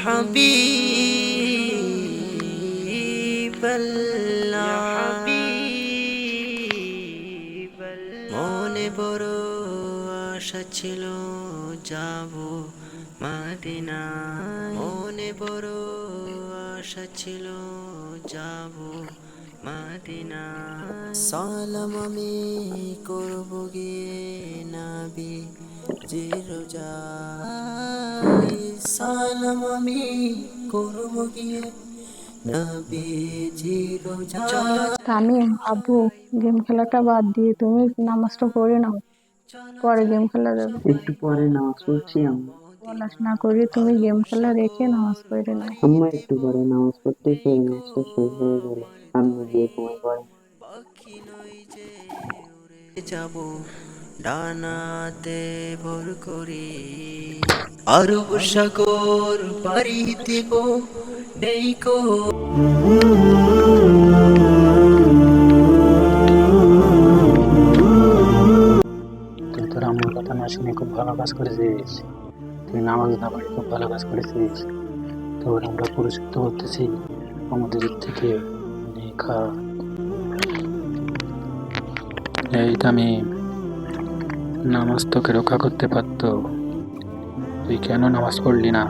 হাবিবাল্লাহ, মনে বড় আশা ছিল যাব মদিনা, মনে বড় আশা ছিল যাব মদিনা। সালাম আমি করব গিয়ে নবী জি রোজায়, সালাম আমি করব গিয়ে নবী জি রোজায়। তামিম, আব্বু, গেম খেলাটা বাদ দিয়ে তুমি নামাজটা পড়ে নাও, পরে গেম খেলা যাবে। একটু পরে নামাজ পড়ছি আম্মু। পড়াশোনা করে তুমি গেম খেলা রেখে নামাজ পড়ে নাও। আম্মু একটু পরে নামাজ পড়তেই সেই নামাজটা শেষ হয়ে গেলে আমি গিয়ে ঘুমিয়ে পড়ে। পাখি নই যে উড়ে যাব ডানাতে ভর করে, আরব সাগর পাড়ি দেব নেই কো। তুই তোর আম্মুর কথা না শুনে খুব ভালো কাজ করেছিস। তুই নামাজ না পড়ে খুব ভালো কাজ করেছিস। তোর আমরা পুরস্কৃত করতেছি আমাদের দিক থেকে। নে খা। এই তামিম, নামাজ তোকে রক্ষা করতে পারতো, তুই কেন নামাজ পড়লি না?